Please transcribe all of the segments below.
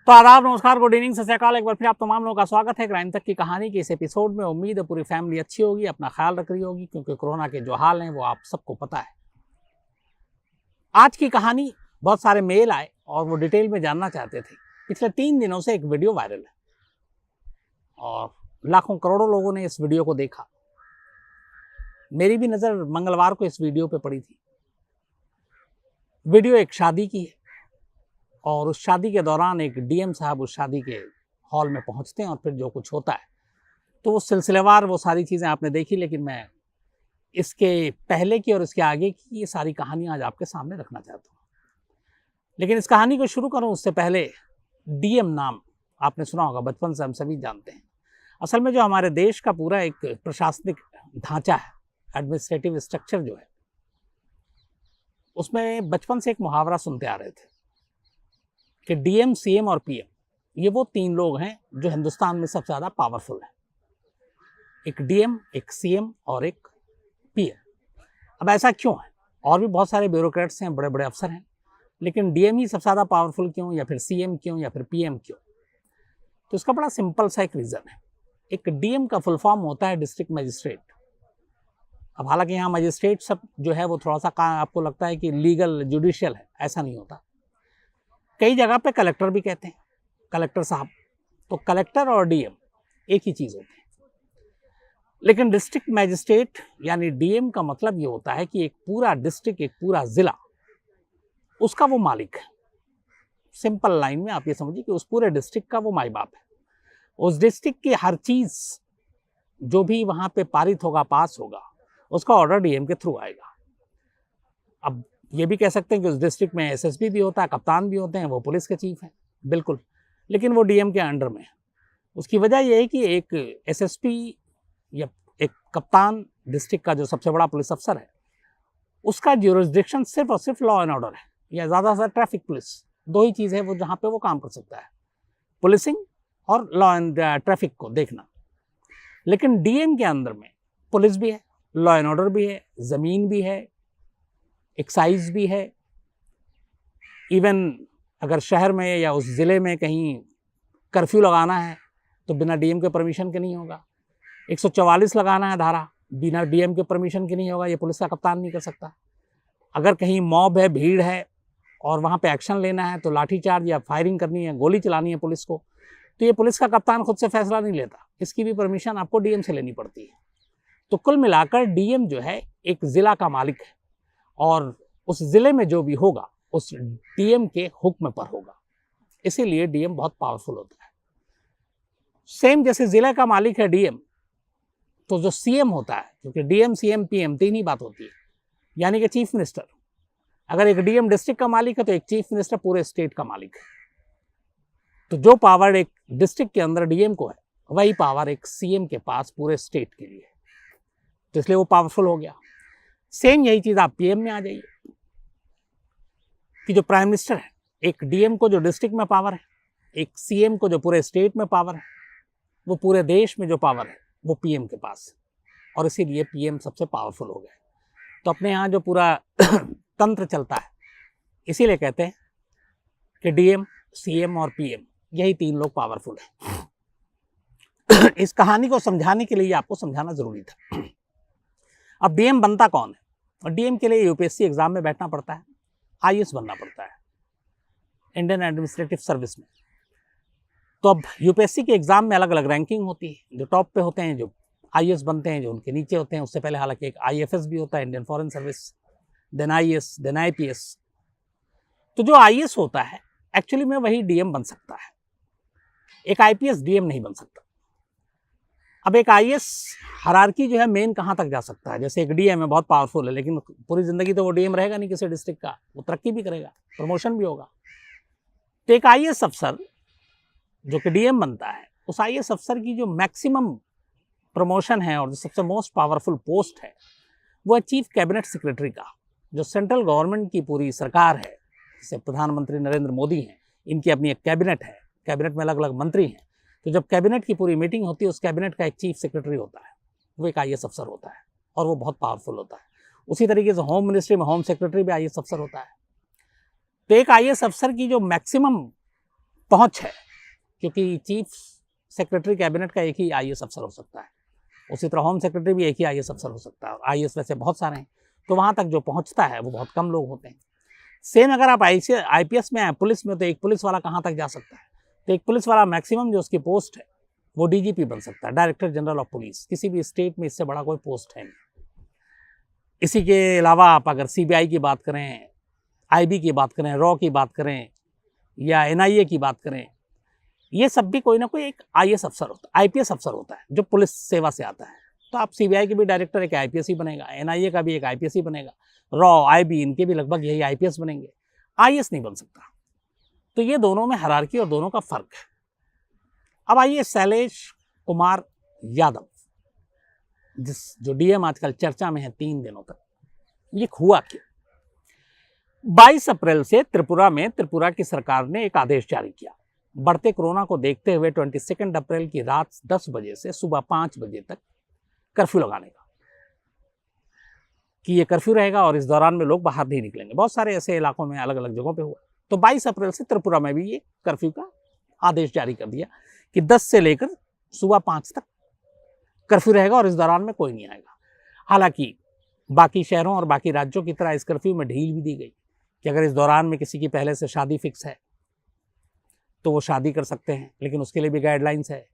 तो आदाब, नमस्कार, गुड इवनिंग, सत श्री अकाल। एक बार फिर आप तमाम लोगों का स्वागत है क्राइम तक की कहानी के इस एपिसोड में। उम्मीद है पूरी फैमिली अच्छी होगी, अपना ख्याल रख रही होगी, क्योंकि कोरोना के जो हाल हैं वो आप सबको पता है। आज की कहानी, बहुत सारे मेल आए और वो डिटेल में जानना चाहते थे। पिछले 3 दिनों से एक वीडियो वायरल है और लाखों करोड़ों लोगों ने इस वीडियो को देखा। मेरी भी नज़र मंगलवार को इस वीडियो पे पड़ी थी। वीडियो एक शादी की है और उस शादी के दौरान एक डीएम साहब उस शादी के हॉल में पहुंचते हैं और फिर जो कुछ होता है तो वो सिलसिलेवार वो सारी चीज़ें आपने देखी, लेकिन मैं इसके पहले की और इसके आगे की ये सारी कहानी आज आपके सामने रखना चाहता हूँ। लेकिन इस कहानी को शुरू करूँ उससे पहले, डीएम नाम आपने सुना होगा, बचपन से हम सभी जानते हैं। असल में जो हमारे देश का पूरा एक प्रशासनिक ढांचा है, एडमिनिस्ट्रेटिव स्ट्रक्चर जो है, उसमें बचपन से एक मुहावरा सुनते आ रहे थे कि डीएम, सीएम और पीएम ये वो 3 लोग हैं जो हिंदुस्तान में सबसे ज़्यादा पावरफुल हैं। एक डीएम, एक सीएम और एक पीएम। अब ऐसा क्यों है? और भी बहुत सारे ब्यूरोक्रेट्स हैं, बड़े बड़े अफसर हैं, लेकिन डीएम ही सबसे ज़्यादा पावरफुल क्यों, या फिर सीएम क्यों, या फिर पीएम क्यों? तो इसका बड़ा सिंपल सा एक रीज़न है। एक डीएम का फुल फॉर्म होता है डिस्ट्रिक्ट मजिस्ट्रेट। अब हालांकि यहाँ मजिस्ट्रेट सब जो है वो थोड़ा सा आपको लगता है कि लीगल जुडिशियल है, ऐसा नहीं होता। कई जगह पे कलेक्टर भी कहते हैं, कलेक्टर साहब। तो कलेक्टर और डीएम एक ही चीज़ होती है। लेकिन डिस्ट्रिक्ट मैजिस्ट्रेट यानी डीएम का मतलब ये होता है कि एक पूरा डिस्ट्रिक्ट, एक पूरा ज़िला, उसका वो मालिक है। सिंपल लाइन में आप ये समझिए कि उस पूरे डिस्ट्रिक्ट का वो माई बाप है। उस डिस्ट्रिक्ट की हर चीज़ जो भी वहाँ पे पारित होगा, पास होगा, उसका ऑर्डर डीएम के थ्रू आएगा। अब ये भी कह सकते हैं कि उस डिस्ट्रिक्ट में एसएसपी भी होता है, कप्तान भी होते हैं, वो पुलिस के चीफ हैं, बिल्कुल, लेकिन वो डीएम के अंडर में है। उसकी वजह यह है कि एक एसएसपी या एक कप्तान, डिस्ट्रिक्ट का जो सबसे बड़ा पुलिस अफसर है, उसका ज्यूरिसडिक्शन सिर्फ और सिर्फ लॉ एंड ऑर्डर है, या ज़्यादा से ज़्यादा ट्रैफिक पुलिस। 2 ही चीज़ है वो जहाँ पे वो काम कर सकता है, पुलिसिंग और लॉ एंड ट्रैफिक को देखना। लेकिन डीएम के अंदर में पुलिस भी है, लॉ एंड ऑर्डर भी है, ज़मीन भी है, एक्साइज भी है। इवन अगर शहर में या उस ज़िले में कहीं कर्फ्यू लगाना है तो बिना डीएम के परमिशन के नहीं होगा। 144 लगाना है धारा, बिना डीएम के परमिशन के नहीं होगा, ये पुलिस का कप्तान नहीं कर सकता। अगर कहीं मॉब है, भीड़ है और वहाँ पे एक्शन लेना है तो लाठीचार्ज या फायरिंग करनी है, गोली चलानी है पुलिस को, तो ये पुलिस का कप्तान खुद से फैसला नहीं लेता, इसकी भी परमिशन आपको डीएम से लेनी पड़ती है। तो कुल मिलाकर डीएम जो है एक ज़िला का मालिक है और उस ज़िले में जो भी होगा उस डीएम के हुक्म पर होगा। इसीलिए डीएम बहुत पावरफुल होता है। सेम जैसे ज़िले का मालिक है डीएम, तो जो सीएम होता है, क्योंकि डीएम, सीएम, पीएम 3 ही बात होती है, यानी कि चीफ मिनिस्टर। अगर एक डीएम डिस्ट्रिक्ट का मालिक है तो एक चीफ मिनिस्टर पूरे स्टेट का मालिक है। तो जो पावर एक डिस्ट्रिक्ट के अंदर डीएम को है, वही पावर एक सीएम के पास पूरे स्टेट के लिए है, तो इसलिए वो पावरफुल हो गया। सेम यही चीज़ आप पीएम में आ जाइए कि जो प्राइम मिनिस्टर है, एक डीएम को जो डिस्ट्रिक्ट में पावर है, एक सीएम को जो पूरे स्टेट में पावर है, वो पूरे देश में जो पावर है वो पीएम के पास है, और इसीलिए पीएम सबसे पावरफुल हो गए। तो अपने यहाँ जो पूरा तंत्र चलता है, इसीलिए कहते हैं कि डीएम, सीएम और पीएम यही 3 लोग पावरफुल हैं। इस कहानी को समझाने के लिए आपको समझाना जरूरी था। अब डीएम बनता कौन है? और डीएम के लिए यूपीएससी एग्जाम में बैठना पड़ता है, आईएएस बनना पड़ता है, इंडियन एडमिनिस्ट्रेटिव सर्विस में। तो अब यूपीएससी के एग्जाम में अलग अलग रैंकिंग होती है। जो टॉप पे होते हैं, जो आईएएस बनते हैं, जो उनके नीचे होते हैं। उससे पहले हालांकि एक आईएफएस भी होता है, Indian foreign service, then IAS, then IPS. तो जो आईएएस होता है एक्चुअली में वही डीएम बन सकता है, एक आईपीएस डीएम नहीं बन सकता। अब एक आईएएस हायरार्की जो है मेन कहाँ तक जा सकता है? जैसे एक डीएम है, बहुत पावरफुल है, लेकिन पूरी ज़िंदगी तो वो डीएम रहेगा नहीं किसी डिस्ट्रिक्ट का, वो तरक्की भी करेगा, प्रमोशन भी होगा। तो एक आईएएस अफसर जो कि डीएम बनता है, उस आईएएस अफसर की जो मैक्सिमम प्रमोशन है और जो सबसे मोस्ट पावरफुल पोस्ट है, वो है चीफ कैबिनेट सेक्रेटरी का। जो सेंट्रल गवर्नमेंट की पूरी सरकार है, जैसे प्रधानमंत्री नरेंद्र मोदी हैं, इनकी अपनी एक कैबिनेट है, कैबिनेट में अलग अलग मंत्री हैं। तो जब कैबिनेट की पूरी मीटिंग होती है, उस कैबिनेट का एक चीफ सेक्रेटरी होता है, वो एक आईएएस अफसर होता है और वो बहुत पावरफुल होता है। उसी तरीके से होम मिनिस्ट्री में होम सेक्रेटरी भी आईएएस अफसर होता है। तो एक आईएएस अफसर की जो मैक्सिमम पहुंच है, क्योंकि चीफ सेक्रेटरी कैबिनेट का एक ही आईएएस अफसर हो सकता है, उसी तरह होम सेक्रेटरी भी एक ही आईएएस अफसर हो सकता है, और आईएएस वैसे बहुत सारे हैं, तो वहाँ तक जो पहुँचता है वो बहुत कम लोग होते हैं। सेम अगर आप आईपीएस में हैं, पुलिस में, तो एक पुलिस वाला कहाँ तक जा सकता है? तो एक पुलिस वाला मैक्सिमम जो उसकी पोस्ट है वो डीजीपी बन सकता है, डायरेक्टर जनरल ऑफ पुलिस। किसी भी स्टेट में इससे बड़ा कोई पोस्ट है नहीं। इसी के अलावा आप अगर सीबीआई की बात करें, आईबी की बात करें, रॉ की बात करें या एनआईए की बात करें, ये सब भी कोई ना कोई एक आईएएस अफसर होता है, आईपीएस अफसर होता है जो पुलिस सेवा से आता है। तो आप सीबीआई के भी डायरेक्टर एक आईपीएस ही बनेगा, एनआईए का भी एक आईपीएस ही बनेगा, रॉ, आईबी, इनके भी लगभग यही आईपीएस बनेंगे, आईएएस नहीं बन सकता। तो ये दोनों में हायरार्की और दोनों का फर्क है। अब आइए शैलेश कुमार यादव, जो डीएम आजकल चर्चा में है 3 दिनों तक, ये हुआ क्या? 22 अप्रैल से त्रिपुरा में त्रिपुरा की सरकार ने एक आदेश जारी किया, बढ़ते कोरोना को देखते हुए 22 अप्रैल की रात 10 बजे से सुबह 5 बजे तक कर्फ्यू लगाने का, कि ये कर्फ्यू रहेगा और इस दौरान में लोग बाहर नहीं निकलेंगे। बहुत सारे ऐसे इलाकों में अलग अलग जगहों पे हुआ। तो 22 अप्रैल से त्रिपुरा में भी ये कर्फ्यू का आदेश जारी कर दिया कि 10 से लेकर सुबह 5 तक कर्फ्यू रहेगा और इस दौरान में कोई नहीं आएगा। हालांकि बाकी शहरों और बाकी राज्यों की तरह इस कर्फ्यू में ढील भी दी गई कि अगर इस दौरान में किसी की पहले से शादी फिक्स है तो वो शादी कर सकते हैं, लेकिन उसके लिए भी गाइडलाइंस है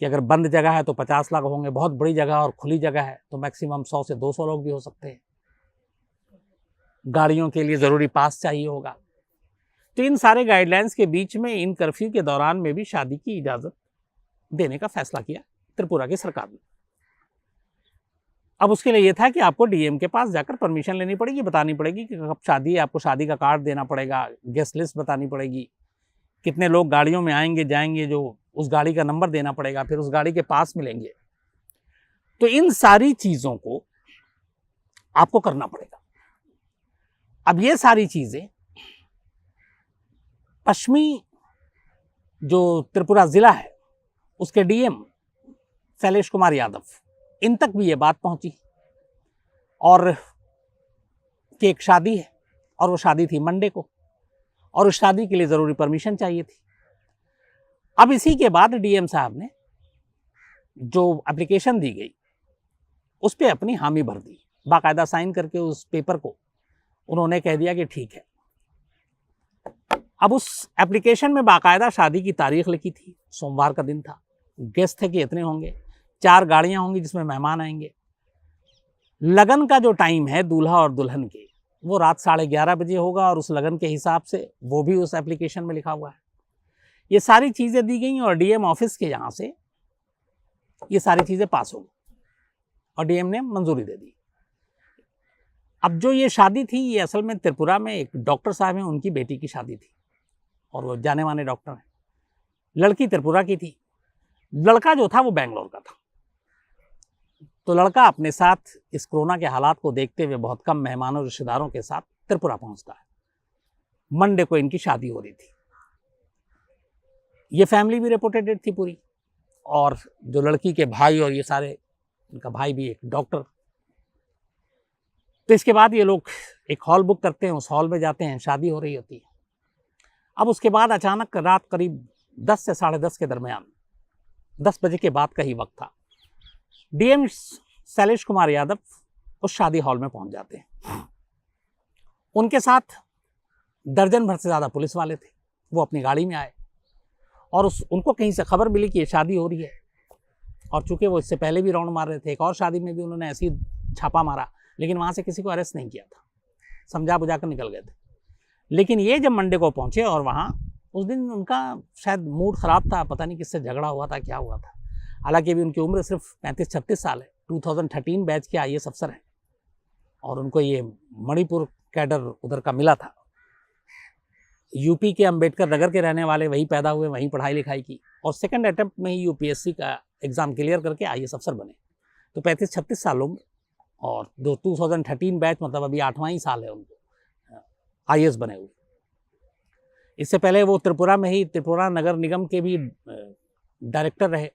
कि अगर बंद जगह है तो 50 लोग होंगे, बहुत बड़ी जगह और खुली जगह है तो मैक्सिमम 100 से 200 लोग भी हो सकते हैं। गाड़ियों के लिए ज़रूरी पास चाहिए होगा। तो इन सारे गाइडलाइंस के बीच में इन कर्फ्यू के दौरान में भी शादी की इजाज़त देने का फैसला किया त्रिपुरा की सरकार ने। अब उसके लिए ये था कि आपको डीएम के पास जाकर परमिशन लेनी पड़ेगी, बतानी पड़ेगी कि कब शादी है, आपको शादी का कार्ड देना पड़ेगा, गेस्ट लिस्ट बतानी पड़ेगी, कितने लोग गाड़ियों में आएंगे जाएंगे, जो उस गाड़ी का नंबर देना पड़ेगा, फिर उस गाड़ी के पास मिलेंगे। तो इन सारी चीज़ों को आपको करना पड़ेगा। अब ये सारी चीज़ें पश्चिमी जो त्रिपुरा जिला है उसके डीएम शैलेश कुमार यादव, इन तक भी ये बात पहुंची और कि एक शादी है और वो शादी थी मंडे को और उस शादी के लिए ज़रूरी परमिशन चाहिए थी। अब इसी के बाद डीएम साहब ने जो एप्लीकेशन दी गई उस पर अपनी हामी भर दी, बाकायदा साइन करके उस पेपर को उन्होंने कह दिया कि ठीक है। अब उस एप्लीकेशन में बाकायदा शादी की तारीख लिखी थी, सोमवार का दिन था, गेस्ट थे कि इतने होंगे, 4 गाड़ियां होंगी जिसमें मेहमान आएंगे, लगन का जो टाइम है दूल्हा और दुल्हन के वो रात 11:30 बजे होगा और उस लगन के हिसाब से वो भी उस एप्लीकेशन में लिखा हुआ है। ये सारी चीज़ें दी गई और डीएम ऑफिस के यहाँ से ये सारी चीज़ें पास हो गई और डीएम ने मंजूरी दे दी। अब जो ये शादी थी ये असल में त्रिपुरा में एक डॉक्टर साहब हैं, उनकी बेटी की शादी थी और वो जाने माने डॉक्टर हैं। लड़की त्रिपुरा की थी, लड़का जो था वो बेंगलोर का था। तो लड़का अपने साथ इस कोरोना के हालात को देखते हुए बहुत कम मेहमानों रिश्तेदारों के साथ त्रिपुरा पहुंचता है। मंडे को इनकी शादी हो रही थी। ये फैमिली भी रिपोर्टेड थी पूरी, और जो लड़की के भाई और ये सारे, इनका भाई भी एक डॉक्टर। तो इसके बाद ये लोग एक हॉल बुक करते हैं, उस हॉल में जाते हैं, शादी हो रही होती है। अब उसके बाद अचानक रात करीब 10 से 10:30 के दरमियान, 10 बजे के बाद का ही वक्त था, डीएम शैलेश कुमार यादव उस शादी हॉल में पहुंच जाते हैं। उनके साथ दर्जन भर से ज़्यादा पुलिस वाले थे। वो अपनी गाड़ी में आए और उनको कहीं से खबर मिली कि ये शादी हो रही है, और चूंकि वो इससे पहले भी राउंड मार रहे थे, एक और शादी में भी उन्होंने ऐसे ही छापा मारा, लेकिन वहाँ से किसी को अरेस्ट नहीं किया था, समझा बुझा कर निकल गए थे। लेकिन ये जब मंडे को पहुँचे और वहाँ उस दिन उनका शायद मूड ख़राब था, पता नहीं किससे झगड़ा हुआ था, क्या हुआ था। हालांकि अभी उनकी उम्र सिर्फ 35-36 साल है, 2013 बैच के आईएएस अफसर हैं और उनको ये मणिपुर कैडर उधर का मिला था। यूपी के अंबेडकर नगर के रहने वाले, वहीं पैदा हुए, वहीं पढ़ाई लिखाई की और सेकंड अटेम्प्ट में ही यूपीएससी का एग्ज़ाम क्लियर करके आईएएस अफसर बने। तो 35-36 साल उम्र और 2013 बैच, मतलब अभी 8वां ही साल है उनको आईएएस बने हुए। इससे पहले वो त्रिपुरा में ही त्रिपुरा नगर निगम के भी डायरेक्टर रहे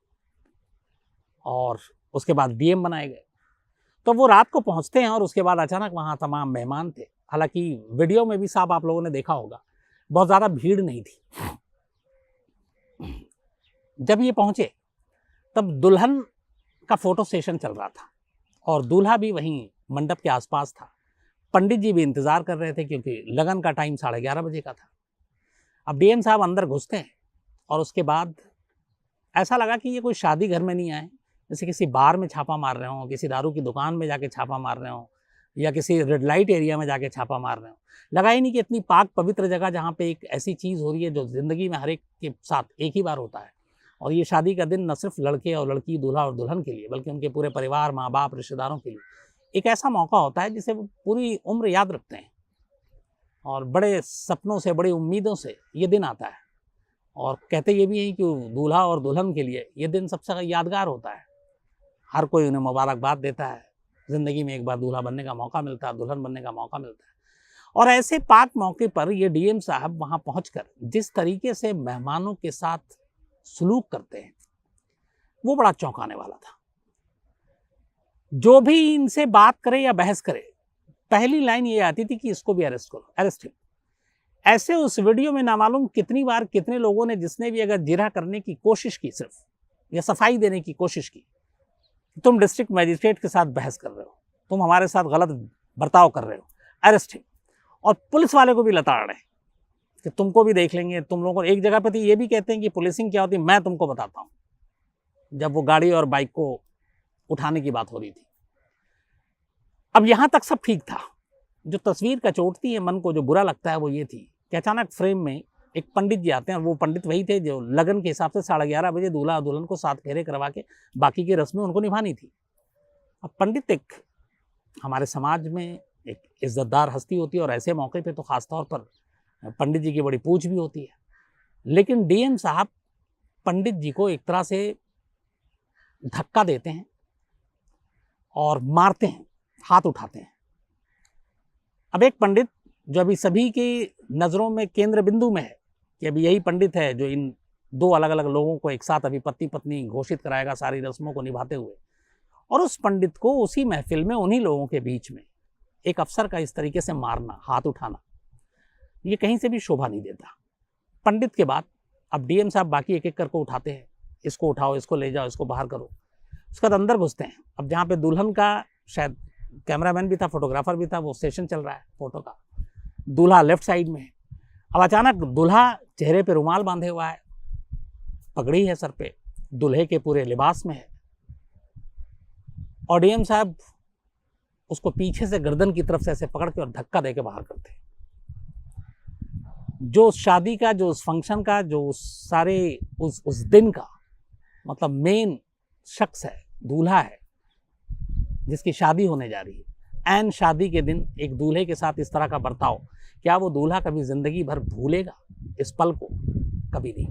और उसके बाद डीएम बनाए गए। तो वो रात को पहुंचते हैं और उसके बाद अचानक वहाँ तमाम मेहमान थे। हालांकि वीडियो में भी साहब आप लोगों ने देखा होगा, बहुत ज़्यादा भीड़ नहीं थी। जब ये पहुंचे तब दुल्हन का फोटो सेशन चल रहा था और दूल्हा भी वहीं मंडप के आसपास था। पंडित जी भी इंतजार कर रहे थे क्योंकि लगन का टाइम 11:30 बजे का था। अब डीएम साहब अंदर घुसते हैं और उसके बाद ऐसा लगा कि ये कोई शादी घर में नहीं आए, जैसे किसी बार में छापा मार रहे हों, किसी दारू की दुकान में जाके छापा मार रहे हों या किसी रेड लाइट एरिया में जाके छापा मार रहे हों। लगा ही नहीं कि इतनी पाक पवित्र जगह जहाँ पे एक ऐसी चीज़ हो रही है जो ज़िंदगी में हर एक के साथ एक ही बार होता है। और ये शादी का दिन न सिर्फ लड़के और लड़की, दूल्हा और दुल्हन के लिए, बल्कि उनके पूरे परिवार, माँ बाप, रिश्तेदारों के लिए एक ऐसा मौका होता है जिसे वो पूरी उम्र याद रखते हैं और बड़े सपनों से, बड़ी उम्मीदों से ये दिन आता है। और कहते ये भी हैं कि दूल्हा और दुल्हन के लिए ये दिन सबसे यादगार होता है। हर कोई उन्हें मुबारकबाद देता है, ज़िंदगी में एक बार दूल्हा बनने का मौका मिलता है, दुल्हन बनने का मौका मिलता है। और ऐसे पाक मौके पर ये डीएम साहब वहाँ पहुँचकर जिस तरीके से मेहमानों के साथ सलूक करते हैं वो बड़ा चौंकाने वाला था। जो भी इनसे बात करे या बहस करे, पहली लाइन ये आती थी कि इसको भी अरेस्ट करो, अरेस्ट हिम। ऐसे उस वीडियो में नामालूम कितनी बार कितने लोगों ने, जिसने भी अगर जिरह करने की कोशिश की सिर्फ या सफाई देने की कोशिश की, तुम डिस्ट्रिक्ट मजिस्ट्रेट के साथ बहस कर रहे हो, तुम हमारे साथ गलत बर्ताव कर रहे हो, अरेस्ट हिम। और पुलिस वाले को भी लताड़ रहे हैं कि तुमको भी देख लेंगे, तुम लोगों को। एक जगह पर तो ये भी कहते हैं कि पुलिसिंग क्या होती है मैं तुमको बताता हूँ, जब वो गाड़ी और बाइक को उठाने की बात हो रही थी। अब यहाँ तक सब ठीक था। जो तस्वीर का चोटती है मन को, जो बुरा लगता है वो ये थी कि अचानक फ्रेम में एक पंडित जी आते हैं और वो पंडित वही थे जो लगन के हिसाब से 11:30 बजे दूल्हा और दुल्हन को 7 फेरे करवा के बाकी की रस्में उनको निभानी थी। अब पंडित एक हमारे समाज में एक इज्जतदार हस्ती होती है और ऐसे मौके पे तो ख़ास तौर पर पंडित जी की बड़ी पूछ भी होती है। लेकिन डीएम साहब पंडित जी को एक तरह से धक्का देते हैं और मारते हैं, हाथ उठाते हैं। अब एक पंडित जो अभी सभी की नज़रों में केंद्र बिंदु में है कि अभी यही पंडित है जो इन 2 अलग अलग लोगों को एक साथ अभी पति पत्नी घोषित कराएगा सारी रस्मों को निभाते हुए, और उस पंडित को उसी महफिल में उन्हीं लोगों के बीच में एक अफसर का इस तरीके से मारना, हाथ उठाना, ये कहीं से भी शोभा नहीं देता। पंडित के बाद अब डीएम साहब बाकी एक एक करके उठाते हैं, इसको उठाओ, इसको ले जाओ, इसको बाहर करो। उसके बाद अंदर घुसते हैं। अब जहाँ पे दुल्हन का शायद कैमरामैन भी था, फोटोग्राफर भी था, वो सेशन चल रहा है फोटो का, दूल्हा लेफ्ट साइड में है। अब अचानक दूल्हा चेहरे पे रुमाल बांधे हुआ है, पगड़ी है सर पे, दूल्हे के पूरे लिबास में है, और डीएम साहब उसको पीछे से गर्दन की तरफ से ऐसे पकड़ के और धक्का दे के बाहर करते हैं। जो शादी का, जो उस फंक्शन का, जो उस सारे उस दिन का मतलब मेन शख्स है, दूल्हा है जिसकी शादी होने जा रही है, एन शादी के दिन एक दूल्हे के साथ इस तरह का बर्ताव, क्या वो दूल्हा कभी जिंदगी भर भूलेगा इस पल को? कभी नहीं।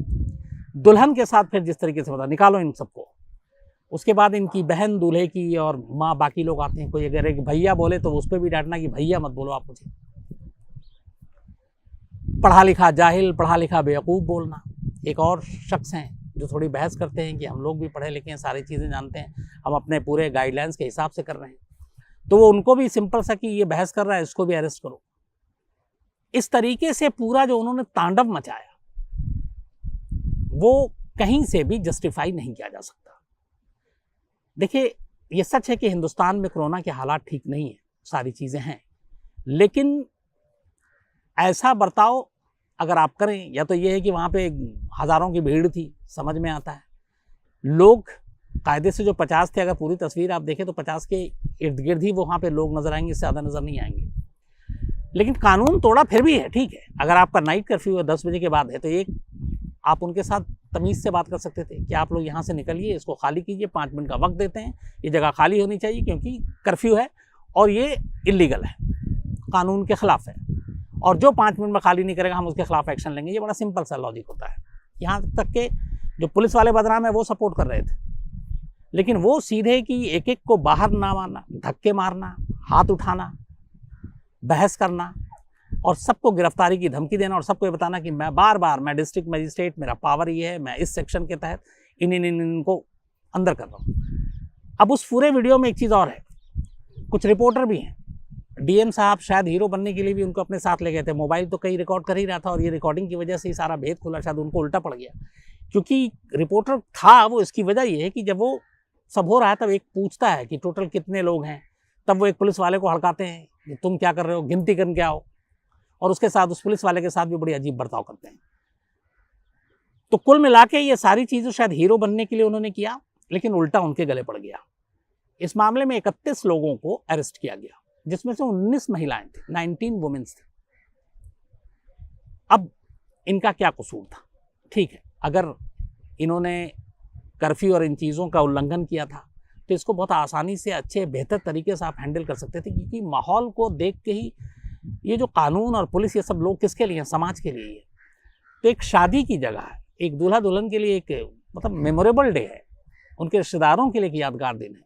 दुल्हन के साथ फिर जिस तरीके से बता, निकालो इन सबको। उसके बाद इनकी बहन दूल्हे की और माँ, बाकी लोग आते हैं। कोई अगर एक भैया बोले तो उस पर भी डांटना कि भैया मत बोलो आप मुझे। पढ़ा लिखा जाहिल, पढ़ा लिखा बेवकूफ़ बोलना। एक और शख्स हैं जो थोड़ी बहस करते हैं कि हम लोग भी पढ़े लिखे हैं, सारी चीज़ें जानते हैं, हम अपने पूरे गाइडलाइंस के हिसाब से कर रहे हैं। तो वो उनको भी सिंपल सा कि ये बहस कर रहा है, इसको भी अरेस्ट करो। इस तरीके से पूरा जो उन्होंने तांडव मचाया वो कहीं से भी जस्टिफाई नहीं किया जा सकता। देखिए, ये सच है कि हिंदुस्तान में कोरोना के हालात ठीक नहीं है, सारी चीज़ें हैं, लेकिन ऐसा बर्ताव अगर आप करें, या तो ये है कि वहाँ पे हज़ारों की भीड़ थी, समझ में आता है। लोग कायदे से जो 50 थे, अगर पूरी तस्वीर आप देखें तो 50 के इर्द गिर्द ही वहाँ पे लोग नज़र आएंगे, इससे ज़्यादा नज़र नहीं आएंगे। लेकिन कानून तोड़ा फिर भी है, ठीक है। अगर आपका नाइट कर्फ्यू है, 10 बजे के बाद है, तो एक आप उनके साथ तमीज़ से बात कर सकते थे कि आप लोग यहाँ से निकलिए, इसको खाली कीजिए, 5 मिनट का वक्त देते हैं, ये जगह खाली होनी चाहिए क्योंकि कर्फ्यू है और ये इलीगल है, कानून के ख़िलाफ़ है, और जो 5 मिनट में खाली नहीं करेगा हम उसके खिलाफ एक्शन लेंगे। ये बड़ा सिंपल सा लॉजिक होता है। यहाँ तक के जो पुलिस वाले बदनाम है वो सपोर्ट कर रहे थे, लेकिन वो सीधे कि एक एक को बाहर ना मारना, धक्के मारना, हाथ उठाना, बहस करना और सबको गिरफ्तारी की धमकी देना और सबको ये बताना कि मैं बार मैं डिस्ट्रिक्ट मजिस्ट्रेट, मेरा पावर ये है, मैं इस सेक्शन के तहत इनको अंदर कर रहा हूँ। अब उस पूरे वीडियो में एक चीज़ और है, कुछ रिपोर्टर भी हैं। डीएम साहब शायद हीरो बनने के लिए भी उनको अपने साथ ले गए थे। मोबाइल तो कहीं रिकॉर्ड कर ही रहा था और ये रिकॉर्डिंग की वजह से ही सारा भेद खुला, शायद उनको उल्टा पड़ गया। क्योंकि रिपोर्टर था वो, इसकी वजह ये है कि जब वो सब हो रहा है तब एक पूछता है कि टोटल कितने लोग हैं, तब वो एक पुलिस वाले को हड़काते हैं कि तुम क्या कर रहे हो, गिनती करके आओ, और उसके साथ उस पुलिस वाले के साथ भी बड़ी अजीब बर्ताव करते हैं। तो कुल मिला के ये सारी चीज़ें शायद हीरो बनने के लिए उन्होंने किया, लेकिन उल्टा उनके गले पड़ गया। इस मामले में 31 लोगों को अरेस्ट किया गया, जिसमें से 19 महिलाएं थी, 19 वुमेन्स थी। अब इनका क्या कसूर था? ठीक है, अगर इन्होंने कर्फ्यू और इन चीज़ों का उल्लंघन किया था तो इसको बहुत आसानी से अच्छे बेहतर तरीके से आप हैंडल कर सकते थे, क्योंकि माहौल को देख के ही ये जो कानून और पुलिस ये सब लोग किसके लिए हैं? समाज के लिए है। तो एक शादी की जगह है, एक दूल्हा दुल्हन के लिए एक मतलब मेमोरेबल डे है, उनके रिश्तेदारों के लिए एक यादगार दिन है,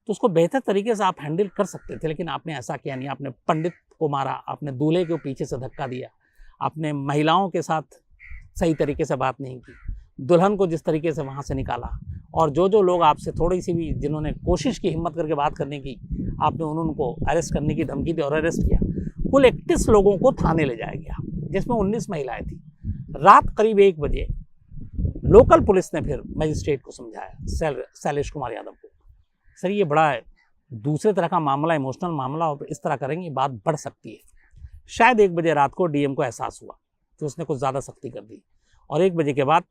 तो उसको बेहतर तरीके से आप हैंडल कर सकते थे, लेकिन आपने ऐसा किया नहीं। आपने पंडित को मारा, आपने दूल्हे के पीछे से धक्का दिया, आपने महिलाओं के साथ सही तरीके से बात नहीं की, दुल्हन को जिस तरीके से वहाँ से निकाला, और जो लोग आपसे थोड़ी सी भी जिन्होंने कोशिश की हिम्मत करके बात करने की, आपने उनको अरेस्ट करने की धमकी दी और अरेस्ट किया। कुल 31 लोगों को थाने ले जाया गया, जिसमें 19 महिलाएं थी। रात करीब 1 बजे लोकल पुलिस ने फिर मजिस्ट्रेट को समझाया, शैलेश कुमार यादव को, सर ये बड़ा दूसरे तरह का मामला, इमोशनल मामला, और इस तरह करेंगे बात बढ़ सकती है। शायद 1 बजे रात को डीएम को एहसास हुआ कि उसने कुछ ज़्यादा सख्ती कर दी, और 1 बजे के बाद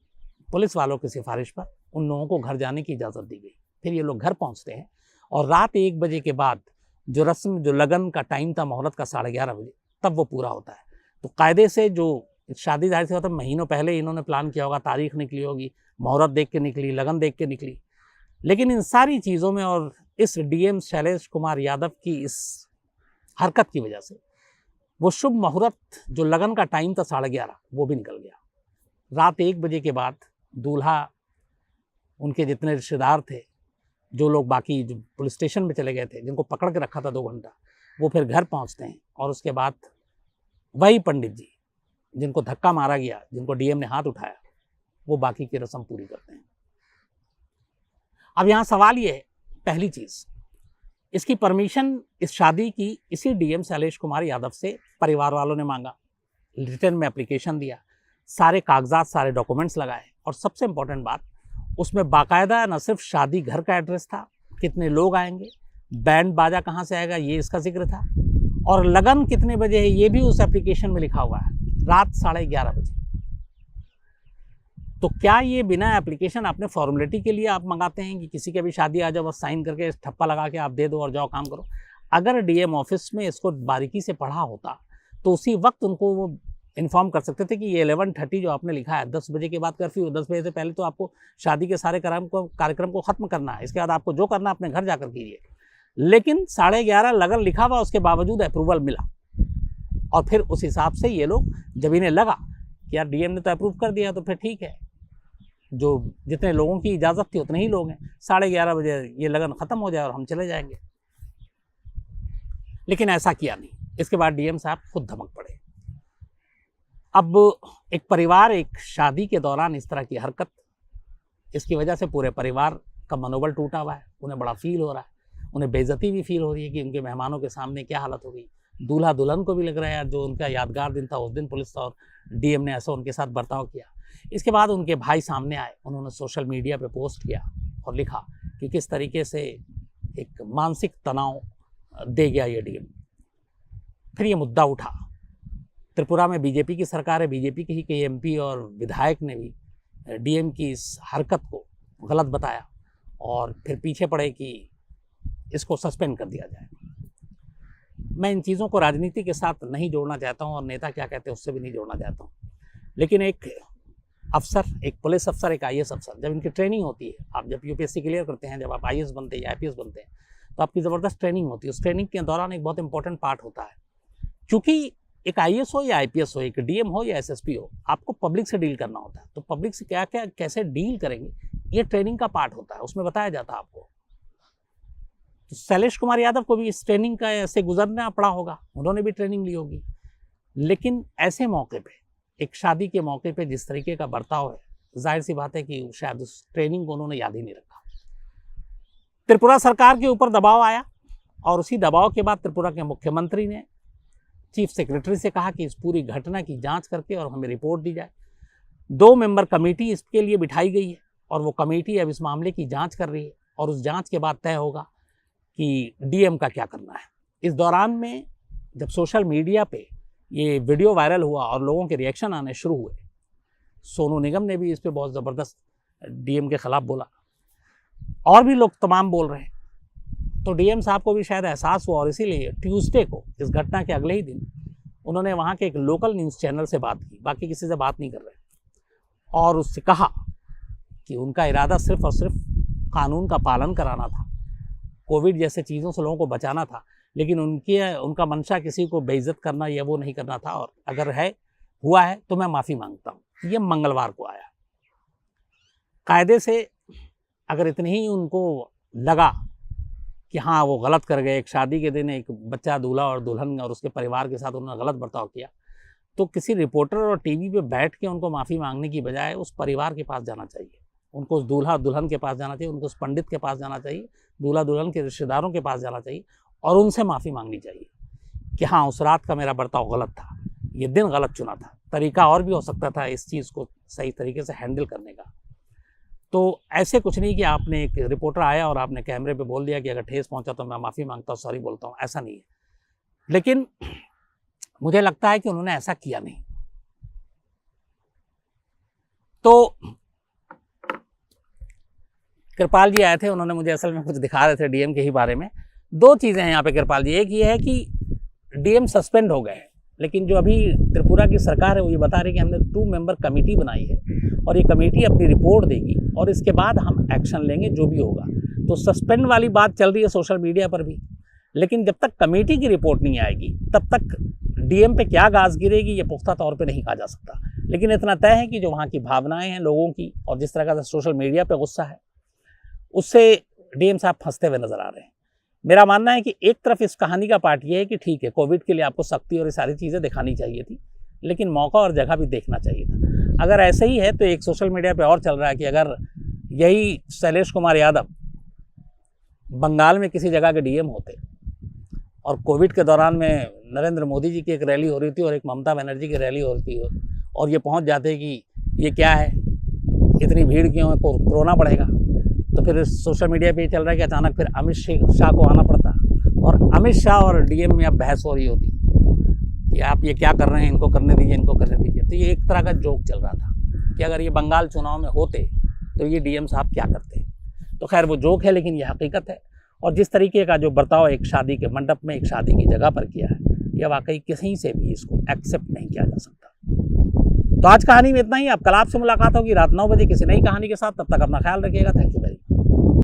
पुलिस वालों की सिफारिश पर उन लोगों को घर जाने की इजाज़त दी गई। फिर ये लोग घर पहुंचते हैं, और रात 1 बजे के बाद जो रस्म, जो लगन का टाइम था मुहूर्त का 11:30 बजे, तब वो पूरा होता है। तो कायदे से जो शादी जाहिर से होता है, महीनों पहले इन्होंने प्लान किया होगा, तारीख निकली होगी, मुहूर्त देख के निकली, लगन देख के निकली, लेकिन इन सारी चीज़ों में और इस डीएम शैलेश कुमार यादव की इस हरकत की वजह से वो शुभ मुहूर्त, जो लगन का टाइम था 11:30, वो भी निकल गया। रात 1 बजे के बाद दूल्हा, उनके जितने रिश्तेदार थे, जो लोग बाकी जो पुलिस स्टेशन में चले गए थे, जिनको पकड़ के रखा था 2 घंटा, वो फिर घर पहुंचते हैं, और उसके बाद वही पंडित जी जिनको धक्का मारा गया, जिनको डीएम ने हाथ उठाया, वो बाकी की रस्म पूरी करते हैं। अब यहाँ सवाल ये है, पहली चीज़, इसकी परमिशन इस शादी की इसी डीएम शैलेश कुमार यादव से परिवार वालों ने मांगा, रिटर्न में एप्लीकेशन दिया, सारे कागजात, सारे डॉक्यूमेंट्स लगाए, और सबसे इम्पोर्टेंट बात, उसमें बाकायदा न सिर्फ शादी घर का एड्रेस था, कितने लोग आएंगे, बैंड बाजा कहाँ से आएगा, ये इसका जिक्र था, और लगन कितने बजे है ये भी उस एप्लीकेशन में लिखा हुआ है, रात 11:30 बजे। तो क्या ये बिना एप्लीकेशन अपने फॉर्मेलिटी के लिए आप मंगाते हैं कि किसी की भी शादी आ जाओ, बस साइन करके ठप्पा लगा के आप दे दो और जाओ काम करो? अगर डीएम ऑफिस में इसको बारीकी से पढ़ा होता तो उसी वक्त उनको वो इन्फॉर्म कर सकते थे कि ये 11:30 जो आपने लिखा है, 10 बजे के बाद कर्फ्यू, 10 बजे से पहले तो आपको शादी के सारे कार्यक्रम को खत्म करना है, इसके बाद आपको जो करना है अपने घर जाकर कीजिए। लेकिन 11:30 लगन लिखा हुआ, उसके बावजूद अप्रूवल मिला, और फिर उस हिसाब से ये लोग, जब इन्हें लगा कि यार डीएम ने तो अप्रूव कर दिया तो फिर ठीक है, जो जितने लोगों की इजाज़त थी उतने ही लोग हैं, 11:30 बजे ये लगन ख़त्म हो जाए और हम चले जाएंगे। लेकिन ऐसा किया नहीं। इसके बाद डीएम साहब खुद धमक पड़े। अब एक परिवार, एक शादी के दौरान इस तरह की हरकत, इसकी वजह से पूरे परिवार का मनोबल टूटा हुआ है, उन्हें बड़ा फील हो रहा है, उन्हें बेइज्जती भी फील हो रही है कि उनके मेहमानों के सामने क्या हालत हो गई। दूल्हा दुल्हन को भी लग रहा है यार, जो उनका यादगार दिन था उस दिन पुलिस और डीएम ने ऐसा उनके साथ बर्ताव किया। इसके बाद उनके भाई सामने आए, उन्होंने सोशल मीडिया पे पोस्ट किया और लिखा कि किस तरीके से एक मानसिक तनाव दे गया ये डीएम। फिर ये मुद्दा उठा, त्रिपुरा में बीजेपी की सरकार है, बीजेपी के ही कई एमपी और विधायक ने भी डीएम की इस हरकत को गलत बताया और फिर पीछे पड़े कि इसको सस्पेंड कर दिया जाए। मैं इन चीज़ों को राजनीति के साथ नहीं जोड़ना चाहता हूं और नेता क्या कहते हैं उससे भी नहीं जोड़ना चाहता हूं, लेकिन एक अफसर, एक पुलिस अफसर, एक आईएएस अफसर, जब इनकी ट्रेनिंग होती है, आप जब यूपीएससी क्लियर करते हैं, जब आप आईएएस बनते हैं या आईपीएस बनते हैं, तो आपकी ज़बरदस्त ट्रेनिंग होती है। उस ट्रेनिंग के दौरान एक बहुत इंपॉर्टेंट पार्ट होता है, क्योंकि एक आईएएस हो या आईपीएस हो, एक डीएम हो या एसएसपी हो, आपको पब्लिक से डील करना होता है। तो पब्लिक से क्या क्या कैसे डील करेंगे, ये ट्रेनिंग का पार्ट होता है, उसमें बताया जाता है आपको। तो शैलेश कुमार यादव को भी इस ट्रेनिंग का ऐसे गुजरना पड़ा होगा, उन्होंने भी ट्रेनिंग ली होगी। लेकिन ऐसे मौके पे, एक शादी के मौके पे जिस तरीके का बर्ताव है, जाहिर सी बात है कि शायद उस ट्रेनिंग को उन्होंने याद ही नहीं रखा। त्रिपुरा सरकार के ऊपर दबाव आया और उसी दबाव के बाद त्रिपुरा के मुख्यमंत्री ने चीफ सेक्रेटरी से कहा कि इस पूरी घटना की जांच करके और हमें रिपोर्ट दी जाए। 2 मेंबर कमेटी इसके लिए बिठाई गई है और वो कमेटी अब इस मामले की जांच कर रही है और उस जांच के बाद तय होगा कि डीएम का क्या करना है। इस दौरान में जब सोशल मीडिया पे ये वीडियो वायरल हुआ और लोगों के रिएक्शन आने शुरू हुए, सोनू निगम ने भी इस पे बहुत ज़बरदस्त डीएम के खिलाफ बोला और भी लोग तमाम बोल रहे हैं। तो डीएम साहब को भी शायद एहसास हुआ और इसीलिए ट्यूसडे को, इस घटना के अगले ही दिन, उन्होंने वहाँ के एक लोकल न्यूज़ चैनल से बात की, बाकी किसी से बात नहीं कर रहे, और उससे कहा कि उनका इरादा सिर्फ और सिर्फ कानून का पालन कराना था, कोविड जैसे चीज़ों से लोगों को बचाना था, लेकिन उनका मंशा किसी को बेइज्जत करना या वो नहीं करना था, और अगर हुआ है तो मैं माफ़ी मांगता हूँ। ये मंगलवार को आया। कायदे से अगर इतनी ही उनको लगा कि हाँ वो गलत कर गए, एक शादी के दिन एक बच्चा, दूल्हा और दुल्हन और उसके परिवार के साथ उन्होंने गलत बर्ताव किया, तो किसी रिपोर्टर और टीवी पे बैठ के उनको माफ़ी मांगने की बजाय उस परिवार के पास जाना चाहिए, उनको उस दूल्हा दुल्हन के पास जाना चाहिए, उनको उस पंडित के पास जाना चाहिए, दूल्हा दुल्हन के रिश्तेदारों के पास जाना चाहिए और उनसे माफ़ी मांगनी चाहिए कि हाँ उस रात का मेरा बर्ताव गलत था, ये दिन गलत चुना था, तरीका और भी हो सकता था इस चीज़ को सही तरीके से हैंडल करने का। तो ऐसे कुछ नहीं कि आपने, एक रिपोर्टर आया और आपने कैमरे पे बोल दिया कि अगर ठेस पहुंचा तो मैं माफ़ी मांगता हूँ, सॉरी बोलता हूँ, ऐसा नहीं है। लेकिन मुझे लगता है कि उन्होंने ऐसा किया नहीं। तो कृपाल जी आए थे, उन्होंने मुझे असल में कुछ दिखा रहे थे डीएम के ही बारे में। 2 चीज़ें हैं यहाँ पे कृपाल जी। एक ये है कि डीएम सस्पेंड हो गए, लेकिन जो अभी त्रिपुरा की सरकार है वो ये बता रही है कि हमने 2 मेंबर कमेटी बनाई है और ये कमेटी अपनी रिपोर्ट देगी और इसके बाद हम एक्शन लेंगे जो भी होगा। तो सस्पेंड वाली बात चल रही है सोशल मीडिया पर भी, लेकिन जब तक कमेटी की रिपोर्ट नहीं आएगी तब तक डीएम पे क्या गाज गिरेगी ये पुख्ता तौर पे नहीं कहा जा सकता। लेकिन इतना तय है कि जो वहाँ की भावनाएं हैं लोगों की और जिस तरह का सोशल मीडिया पे गुस्सा है, उससे डीएम साहब फंसते हुए नजर आ रहे हैं। मेरा मानना है कि एक तरफ इस कहानी का पार्ट ये है कि ठीक है, कोविड के लिए आपको सख्ती और ये सारी चीज़ें दिखानी चाहिए थी, लेकिन मौका और जगह भी देखना चाहिए था। अगर ऐसे ही है तो एक सोशल मीडिया पे और चल रहा है कि अगर यही शैलेश कुमार यादव बंगाल में किसी जगह के डीएम होते और कोविड के दौरान में नरेंद्र मोदी जी की एक रैली हो रही थी और एक ममता बनर्जी की रैली हो रही थी और ये पहुंच जाते कि ये क्या है, इतनी भीड़ क्यों है, कोरोना बढ़ेगा, तो फिर सोशल मीडिया पे ये चल रहा है कि अचानक फिर अमित शाह को आना पड़ता और अमित शाह और डीएम में अब बहस हो रही होती कि आप ये क्या कर रहे हैं, इनको करने दीजिए, इनको करने दीजिए। तो ये एक तरह का जोक चल रहा था कि अगर ये बंगाल चुनाव में होते तो ये डीएम साहब क्या करते। तो खैर वो जोक है, लेकिन ये हकीकत है। और जिस तरीके का जो बर्ताव एक शादी के मंडप में, एक शादी की जगह पर किया है, यह वाकई किसी से भी इसको एक्सेप्ट नहीं किया जा सकता। तो आज कहानी में इतना ही। अब कल आपसे मुलाकात होगी रात 9 बजे किसी नई कहानी के साथ। तब तक अपना ख्याल रखिएगा। Thank you very much.